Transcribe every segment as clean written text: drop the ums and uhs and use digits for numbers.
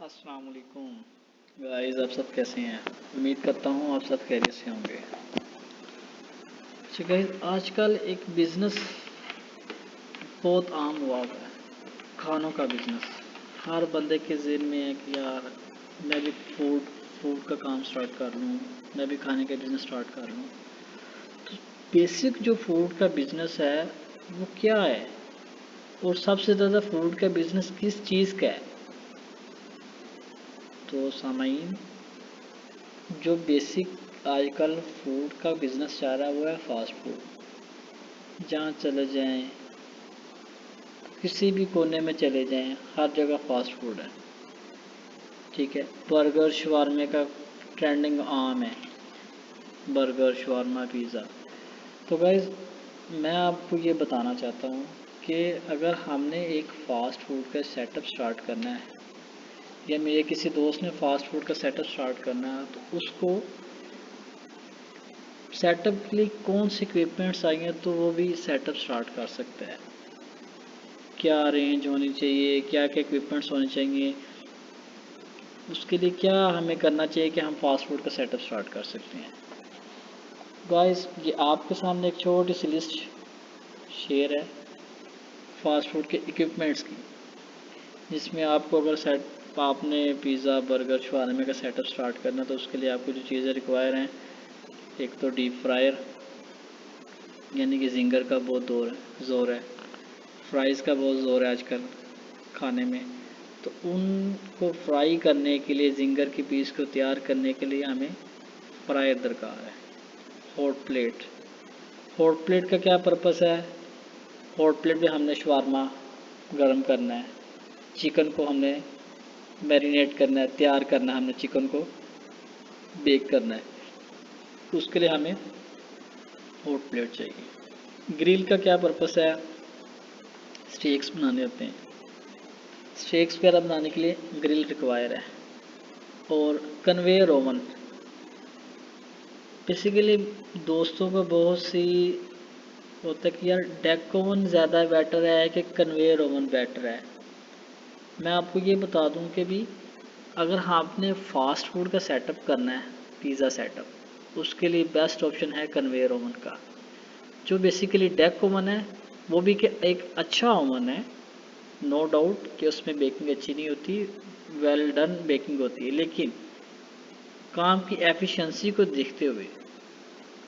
अस्सलाम वालेकुम गाइस, आप सब कैसे हैं। उम्मीद करता हूँ आप सब खैरियत से होंगे। अच्छा गाइस, आजकल एक बिज़नेस बहुत आम हुआ हुआ है, खानों का बिज़नेस। हर बंदे के ज़हन में है कि यार मैं भी फूड का काम स्टार्ट कर लूँ, मैं भी खाने का बिज़नेस स्टार्ट कर लूँ। तो बेसिक जो फूड का बिज़नेस है वो क्या है, और सबसे ज़्यादा फूड का बिज़नेस किस चीज़ का है। तो सामाइन, जो बेसिक आजकल फूड का बिज़नेस चल रहा है वो है फास्ट फूड। जहाँ चले जाएं, किसी भी कोने में चले जाएं, हर जगह फास्ट फूड है। ठीक है, बर्गर शवारमे का ट्रेंडिंग आम है, बर्गर शवारमा पिज़्ज़ा। तो गाइज़, मैं आपको ये बताना चाहता हूँ कि अगर हमने एक फ़ास्ट फूड का सेटअप स्टार्ट करना है, या मेरे किसी दोस्त ने फ़ास्ट फूड का सेटअप स्टार्ट करना है, तो उसको सेटअप के लिए कौन से इक्विपमेंट्स आएंगे तो वो भी सेटअप स्टार्ट कर सकता है। क्या रेंज होनी चाहिए, क्या क्या इक्विपमेंट्स होने चाहिए, उसके लिए क्या हमें करना चाहिए कि हम फास्ट फूड का सेटअप स्टार्ट कर सकते हैं। गाइस, ये आपके सामने एक छोटी सी लिस्ट शेयर है फास्ट फूड के इक्विपमेंट्स की, जिसमें आपको अगर सेट आपने पिज़्ज़ा बर्गर शवारमे का सेटअप स्टार्ट करना तो उसके लिए आपको जो चीज़ें रिक्वायर हैं, एक तो डीप फ्रायर, यानी कि जिंगर का बहुत ज़ोर है, फ्राइज़ का बहुत ज़ोर है आजकल खाने में। तो उनको फ्राई करने के लिए, जिंगर के पीस को तैयार करने के लिए हमें फ्रायर दरकार है। हॉट प्लेट का क्या पर्पस है। हॉट प्लेट में हमने शवारमा गरम करना है, चिकन को हमने मैरिनेट करना है, तैयार करना है, हमने चिकन को बेक करना है, तो उसके लिए हमें हॉट प्लेट चाहिए। ग्रिल का क्या पर्पस है, स्टेक्स बनाने होते हैं, स्टेक्स वगैरह बनाने के लिए ग्रिल रिक्वायर है। और कन्वेयर ओवन, बेसिकली दोस्तों को बहुत सी होता है कि यार डेक ओवन ज़्यादा बेटर है कि कन्वेयर ओवन बेटर है। मैं आपको ये बता दूं कि भी अगर आपने फास्ट फूड का सेटअप करना है, पिज़्ज़ा सेटअप, उसके लिए बेस्ट ऑप्शन है कन्वेयर ओवन का। जो बेसिकली डेक ओवन है वो भी कि एक अच्छा ओवन है, नो डाउट कि उसमें बेकिंग अच्छी नहीं होती, वेल डन बेकिंग होती है, लेकिन काम की एफिशिएंसी को देखते हुए,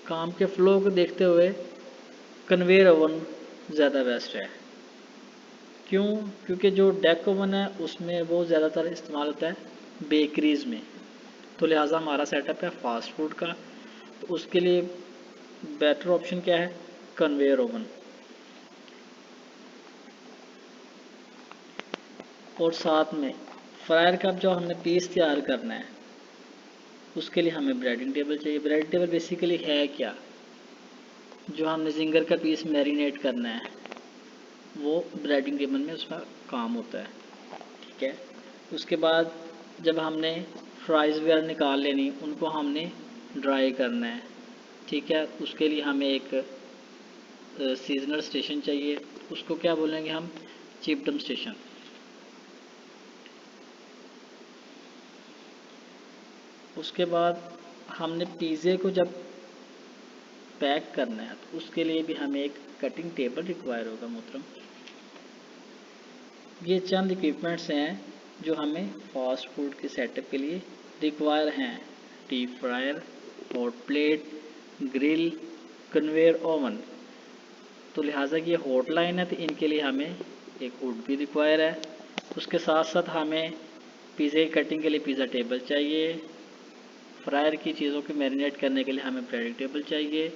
काम के फ्लो को देखते हुए कन्वेयर ओवन ज़्यादा बेस्ट है। क्यों? क्योंकि जो डेक ओवन है उसमें वो ज़्यादातर इस्तेमाल होता है बेकरीज़ में, तो लिहाजा हमारा सेटअप है फास्ट फूड का, तो उसके लिए बेटर ऑप्शन क्या है, कन्वेयर ओवन। और साथ में फ्रायर का जो हमने पीस तैयार करना है उसके लिए हमें ब्रेडिंग टेबल चाहिए। ब्रेड टेबल बेसिकली है क्या, जो हमने जिंगर का पीस मैरिनेट करना है वो ब्रेडिंग टेबल में उसका काम होता है। ठीक है, उसके बाद जब हमने फ्राइज़ वगैरह निकाल लेनी, उनको हमने ड्राई करना है। ठीक है, उसके लिए हमें एक सीजनल स्टेशन चाहिए, उसको क्या बोलेंगे हम, चिपडम स्टेशन। उसके बाद हमने पिज़्ज़े को जब पैक करना है तो उसके लिए भी हमें एक कटिंग टेबल रिक्वायर होगा मोहतरम। ये चंद इक्विपमेंट्स हैं जो हमें फास्ट फूड के सेटअप के लिए रिक्वायर हैं। Deep fryer, hot plate, grill, conveyor oven. तो लिहाजा ये हॉट लाइन है तो इनके लिए हमें एक हुड भी रिक्वायर है। उसके साथ साथ हमें पिज़्ज़ा की कटिंग के लिए पिज़्ज़ा टेबल चाहिए, फ्रायर की चीज़ों को मैरिनेट करने के लिए हमें ब्रेडिंग टेबल चाहिए,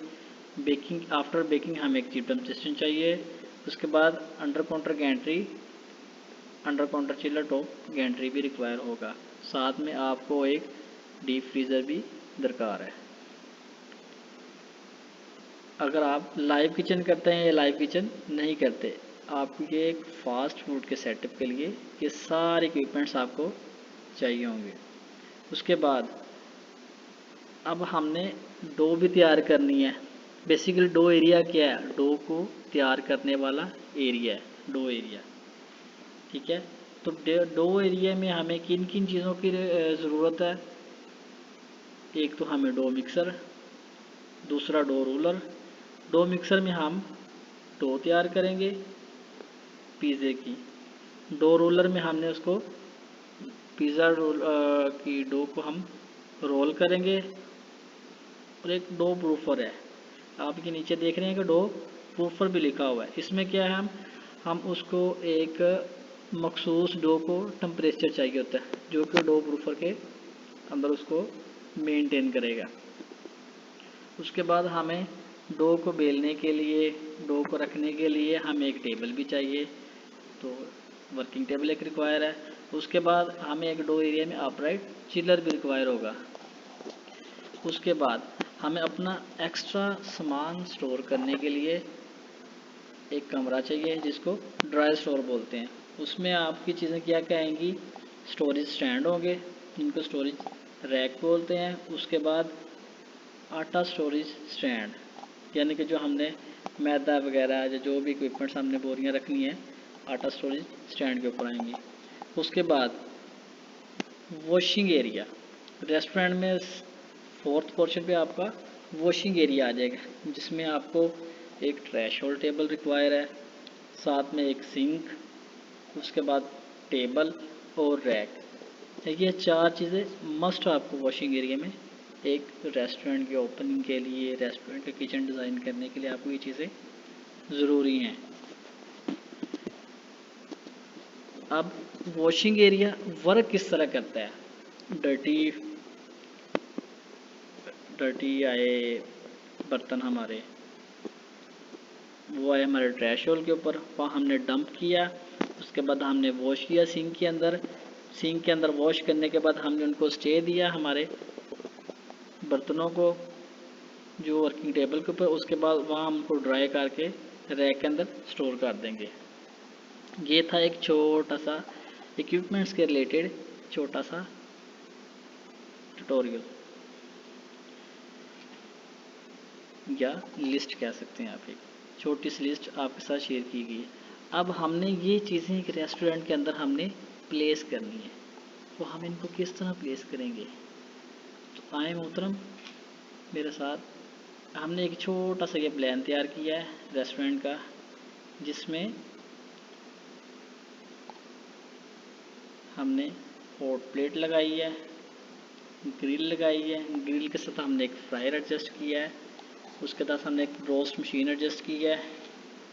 बेकिंग आफ्टर बेकिंग हमें एक चिपडम सिस्टम चाहिए। उसके बाद under counter Gentry, under counter चिल्लर टॉप गैंट्री भी रिक्वायर होगा। साथ में आपको एक डीप फ्रीज़र भी दरकार है। अगर आप लाइव किचन करते हैं या लाइव किचन नहीं करते, आपको ये एक फास्ट फूड के सेटअप के लिए ये सारे इक्विपमेंट्स आपको चाहिए होंगे। उसके बाद अब हमने डो भी तैयार करनी है। बेसिकली डो एरिया क्या है, डो को तैयार करने वाला एरिया है डो एरिया। ठीक है, तो डो एरिया में हमें किन किन चीज़ों की ज़रूरत है? एक तो हमें डो मिक्सर, दूसरा डो रोलर। डो मिक्सर में हम डो तैयार करेंगे पिज़्ज़े की। डो रोलर में हमने उसको पिज़्ज़ा रोल की डो को हम रोल करेंगे। और एक डो प्रूफर है, आप ये नीचे देख रहे हैं कि डो प्रूफर भी लिखा हुआ है। इसमें क्या है, हम उसको एक मखसूस डो को टेम्परेचर चाहिए होता है जो कि डो प्रूफर के अंदर उसको मेंटेन करेगा। उसके बाद हमें डो को बेलने के लिए, डो को रखने के लिए हमें एक टेबल भी चाहिए, तो वर्किंग टेबल एक रिक्वायर है। उसके बाद हमें एक डो एरिया में अपराइट चिलर भी रिक्वायर होगा। उसके बाद हमें अपना एक्स्ट्रा सामान स्टोर करने के लिए एक कमरा चाहिए जिसको ड्राई स्टोर बोलते हैं। उसमें आपकी चीज़ें क्या क्या आएंगी? स्टोरेज स्टैंड होंगे जिनको स्टोरेज रैक बोलते हैं। उसके बाद आटा स्टोरेज स्टैंड, यानी कि जो हमने मैदा वगैरह या जो भी इक्विपमेंट्स हमने बोरियां रखनी है, आटा स्टोरेज स्टैंड के ऊपर आएंगी। उसके बाद वॉशिंग एरिया, रेस्टोरेंट में फोर्थ पोर्शन पे आपका वॉशिंग एरिया आ जाएगा जिसमें आपको एक ट्रैश होल्ड टेबल रिक्वायर है, साथ में एक सिंक, उसके बाद टेबल और रैक। ये चार चीज़ें मस्ट आपको वॉशिंग एरिया में, एक रेस्टोरेंट की ओपनिंग के लिए, रेस्टोरेंट का किचन डिज़ाइन करने के लिए आपको ये चीज़ें ज़रूरी हैं। अब वॉशिंग एरिया वर्क किस तरह करता है? डर्टी आए बर्तन हमारे, वो आए हमारे ट्रैश होल के ऊपर, वहाँ हमने डंप किया। उसके बाद हमने वॉश किया सिंक के अंदर। सिंक के अंदर वॉश करने के बाद हमने उनको स्टे दिया हमारे बर्तनों को जो वर्किंग टेबल के ऊपर। उसके बाद वहाँ हम उनको ड्राई करके रैक के अंदर स्टोर कर देंगे। ये था एक छोटा सा इक्विपमेंट्स के रिलेटेड छोटा सा ट्यूटोरियल या लिस्ट कह सकते हैं आप, एक छोटी सी लिस्ट आपके साथ शेयर की गई। अब हमने ये चीज़ें एक रेस्टोरेंट के अंदर हमने प्लेस करनी है, तो हम इनको किस तरह प्लेस करेंगे? तो आए मोहतरम मेरे साथ, हमने एक छोटा सा ये प्लान तैयार किया है रेस्टोरेंट का, जिसमें हमने हॉट प्लेट लगाई है, ग्रिल लगाई है, ग्रिल के साथ हमने एक फ्रायर एडजस्ट किया है, उसके साथ हमने एक रोस्ट मशीन एडजस्ट की है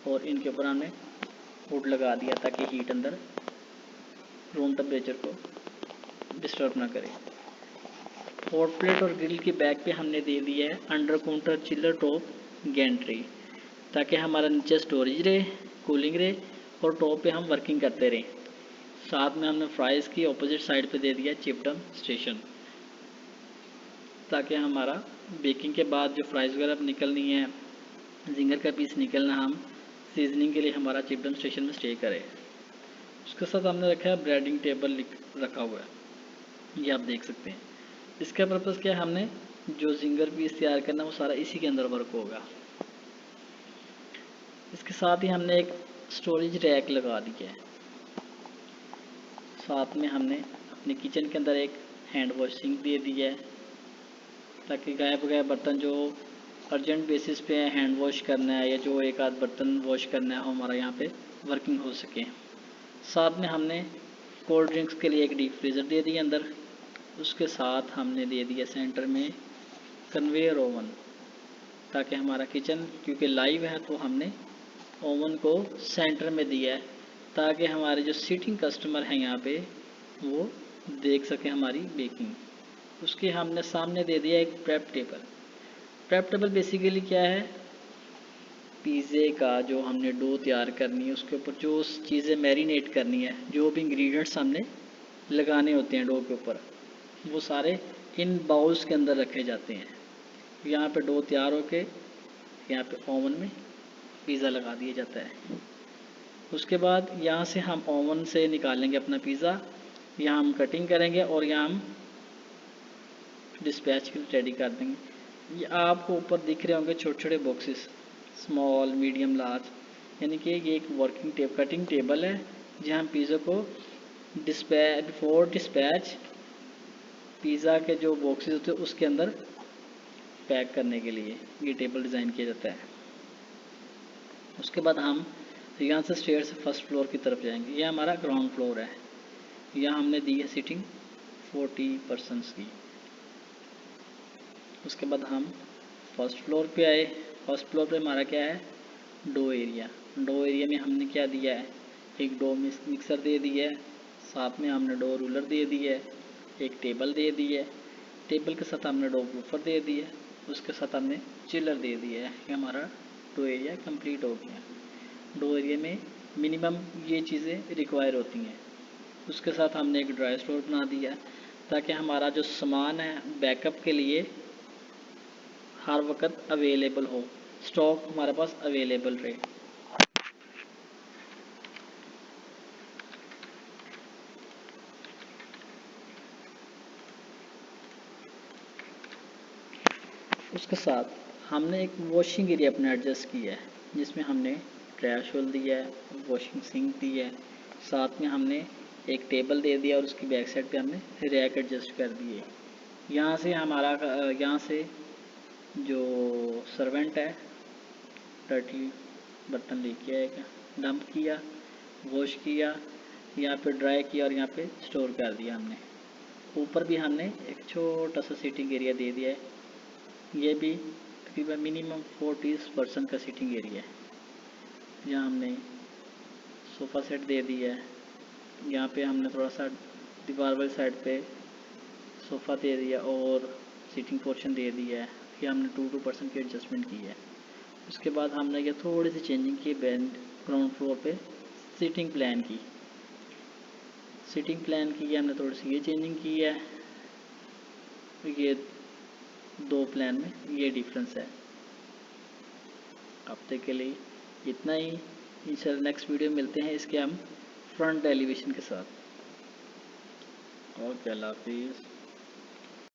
और इनके ऊपर हमने हुड लगा दिया ताकि हीट अंदर रूम टेम्परेचर को डिस्टर्ब ना करे। हॉट प्लेट और ग्रिल के बैक पे हमने दे दिया है under counter chiller top Gentry, ताकि हमारा नीचे स्टोरेज रहे, कूलिंग रहे और टॉप पे हम वर्किंग करते रहें। साथ में हमने फ्राइज़ की अपोजिट साइड पे दे दिया चिपडम स्टेशन, ताकि हमारा बेकिंग के बाद जो फ्राइज़ वगैरह निकलनी है, जिंगर का पीस निकलना, हम सीजनिंग के लिए हमारा चिपडम स्टेशन में स्टे करें। उसके साथ हमने रखा है ब्रेडिंग टेबल रखा हुआ है, ये आप देख सकते हैं। इसका पर्पज़ क्या है, हमने जो जिंगर पीस तैयार करना वो सारा इसी के अंदर वर्क होगा। इसके साथ ही हमने एक स्टोरेज रैक लगा दिया है। साथ में हमने अपने किचन के अंदर एक हैंड वॉश सिंक दे दिया है, ताकि गायब गए बर्तन जो अर्जेंट बेसिस पे हैंड वॉश करना है या जो एक आध बर्तन वॉश करना है हमारा यहाँ पे वर्किंग हो सके। साथ में हमने कोल्ड ड्रिंक्स के लिए एक डीप फ्रीज़र दे दिया अंदर। उसके साथ हमने दे दिया सेंटर में कन्वेयर ओवन, ताकि हमारा किचन क्योंकि लाइव है तो हमने ओवन को सेंटर में दिया है, ताकि हमारे जो सिटिंग कस्टमर हैं यहाँ पे वो देख सकें हमारी बेकिंग। उसके हमने सामने दे दिया एक prep table. Prep table basically क्या है, पिज़्ज़े का जो हमने डो तैयार करनी है उसके ऊपर जो चीज़ें मैरिनेट करनी है, जो भी इंग्रेडिएंट्स हमने लगाने होते हैं डो के ऊपर, वो सारे इन बाउल्स के अंदर रखे जाते हैं। यहाँ पे डो तैयार होके यहाँ पे ओवन में पिज़्ज़ा लगा दिया जाता है। उसके बाद यहाँ से हम ओवन से निकालेंगे अपना पिज़्ज़ा, यहाँ हम कटिंग करेंगे और यहाँ हम डिस्पैच के लिए रेडी कर देंगे। ये आपको ऊपर दिख रहे होंगे छोटे छोटे बॉक्सेस, स्मॉल मीडियम लार्ज, यानी कि ये एक वर्किंग कटिंग टेबल है जहाँ हम पिज़्ज़ा को बिफोर डिस्पैच पिज़्ज़ा के जो बॉक्सेस होते हैं उसके अंदर पैक करने के लिए ये टेबल डिज़ाइन किया जाता है। उसके बाद हम यहाँ से स्टेयर से फर्स्ट फ्लोर की तरफ जाएंगे। ये हमारा ग्राउंड फ्लोर है। यहाँ हमने दी है सीटिंग 40 पर्सनस की। उसके बाद हम फर्स्ट फ्लोर पे आए। फर्स्ट फ्लोर पे हमारा क्या है, डो एरिया। डो एरिया में हमने क्या दिया है, एक डो मिक्सर दे दी है, साथ में हमने डो रूलर दे दी है, एक टेबल दे दी है, टेबल के साथ हमने डो वूफर दे दी है, उसके साथ हमने चिलर दे दिया है। ये हमारा डो एरिया कंप्लीट हो गया। डो एरिया में मिनिमम ये चीज़ें रिक्वायर होती हैं। उसके साथ हमने एक ड्राई स्टोर बना दिया है ताकि हमारा जो सामान है बैकअप के लिए हर वक्त अवेलेबल हो, स्टॉक हमारे पास अवेलेबल रहे। उसके साथ हमने एक वॉशिंग एरिया अपने एडजस्ट किया है जिसमें हमने ट्रैश होल दिया है, वॉशिंग सिंक दी है, साथ में हमने एक टेबल दे दिया और उसकी बैक साइड पे हमने रैक एडजस्ट कर दिए। यहाँ से हमारा यहाँ से जो सर्वेंट है डर्टी बर्तन लेके आएगा, डंप किया, वॉश किया, यहाँ पे ड्राई किया और यहाँ पे स्टोर कर दिया हमने। ऊपर भी हमने एक छोटा सा सीटिंग एरिया दे दिया है। ये भी तकरीबन मिनिमम 40% का सीटिंग एरिया है। यहाँ हमने सोफ़ा सेट दे दिया है। यहाँ पे हमने थोड़ा सा दीवार वाली साइड पे सोफ़ा दे दिया और सीटिंग पोर्शन दे दिया है। ये हमने 2% की एडजस्टमेंट की है। उसके बाद हमने ये थोड़ी सी चेंजिंग की ग्राउंड फ्लोर पे सीटिंग प्लान की। हमने थोड़ी सी ये चेंजिंग की है। ये दो प्लान में ये डिफरेंस है। हफ्ते के लिए इतना ही। इंशाल्लाह नेक्स्ट वीडियो में मिलते हैं इसके हम फ्रंट एलिवेशन के साथ। ओके, अल्लाह हाफिज़।